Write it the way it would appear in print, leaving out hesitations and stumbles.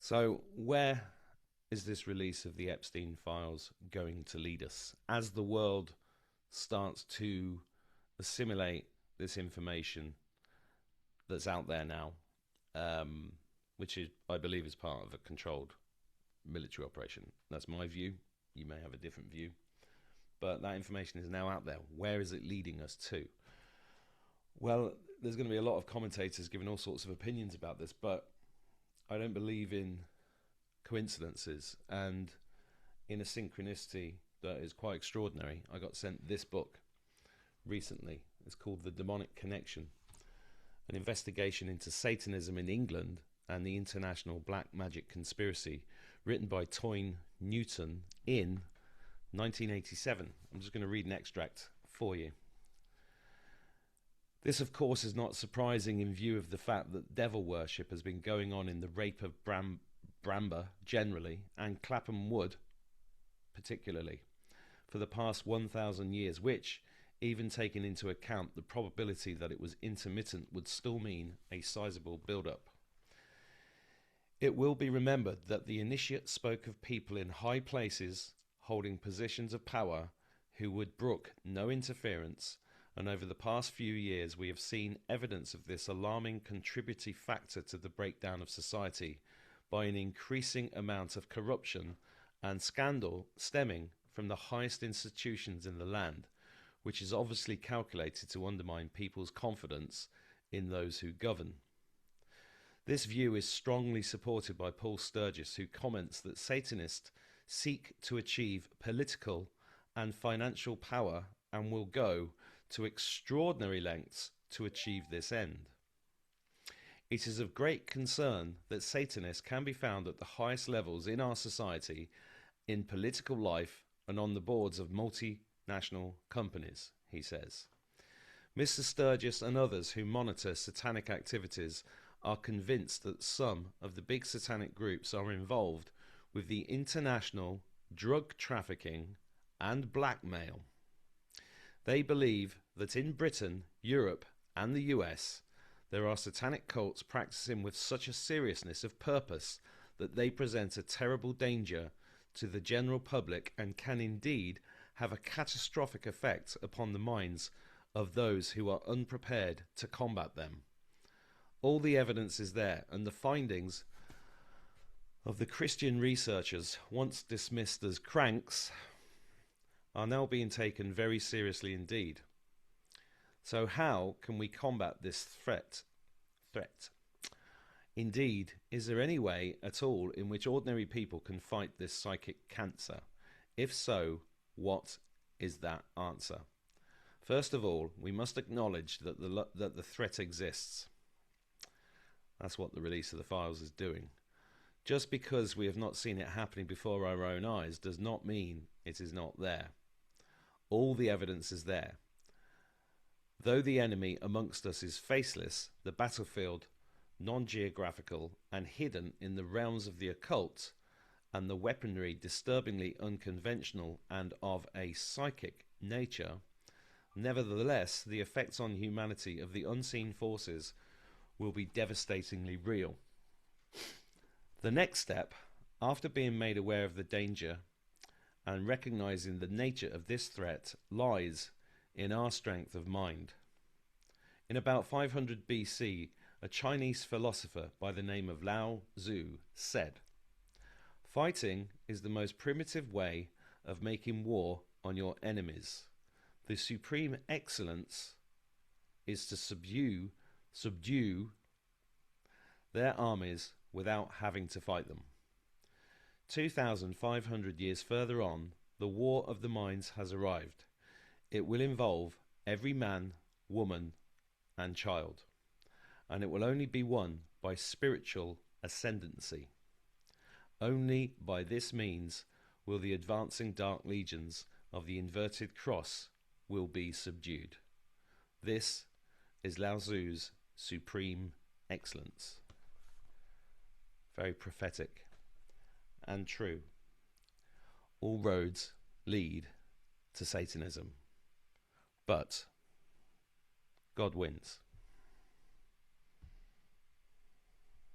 So where is this release of the Epstein files going to lead us as the world starts to assimilate this information that's out there now, which is, I believe, is part of a controlled military operation? That's my view. You may have a different view, but that information is now out there. Where is it leading us to? Well, there's going to be a lot of commentators giving all sorts of opinions about this, but I don't believe in coincidences and in a synchronicity that is quite extraordinary. I got sent this book recently. It's called The Demonic Connection, an investigation into Satanism in England and the international black magic conspiracy, written by Toyne Newton in 1987. I'm just going to read an extract for you. This, of course, is not surprising in view of the fact that devil worship has been going on in the Rape of Bramber generally, and Clapham Wood particularly, for the past 1,000 years, which, even taking into account the probability that it was intermittent, would still mean a sizable build-up. It will be remembered that the initiate spoke of people in high places holding positions of power who would brook no interference, and over the past few years we have seen evidence of this alarming contributory factor to the breakdown of society by an increasing amount of corruption and scandal stemming from the highest institutions in the land, which is obviously calculated to undermine people's confidence in those who govern. This view is strongly supported by Paul Sturgis, who comments that Satanists seek to achieve political and financial power and will go to extraordinary lengths to achieve this end. It is of great concern that Satanists can be found at the highest levels in our society, in political life, and on the boards of multinational companies, he says. Mr. Sturgis and others who monitor satanic activities are convinced that some of the big satanic groups are involved with the international drug trafficking and blackmail. They believe that in Britain, Europe, and the US, there are satanic cults practicing with such a seriousness of purpose that they present a terrible danger to the general public and can indeed have a catastrophic effect upon the minds of those who are unprepared to combat them. All the evidence is there, and the findings of the Christian researchers, once dismissed as cranks, are now being taken very seriously indeed. So how can we combat this threat? Indeed, is there any way at all in which ordinary people can fight this psychic cancer? If so, what is that answer? First of all, we must acknowledge that the threat exists. That's what the release of the files is doing. Just because we have not seen it happening before our own eyes does not mean it is not there. All the evidence is there. Though the enemy amongst us is faceless, the battlefield non-geographical and hidden in the realms of the occult, and the weaponry disturbingly unconventional and of a psychic nature, nevertheless the effects on humanity of the unseen forces will be devastatingly real. The next step, after being made aware of the danger and recognizing the nature of this threat, lies in our strength of mind. In about 500 BC, a Chinese philosopher by the name of Lao Tzu said, "Fighting is the most primitive way of making war on your enemies. The supreme excellence is to subdue their armies without having to fight them." 2,500 years further on, the war of the minds has arrived. It will involve every man, woman, and child, and it will only be won by spiritual ascendancy. Only by this means will the advancing dark legions of the inverted cross will be subdued. This is Lao Tzu's supreme excellence. Very prophetic and true. All roads lead to Satanism, but God wins.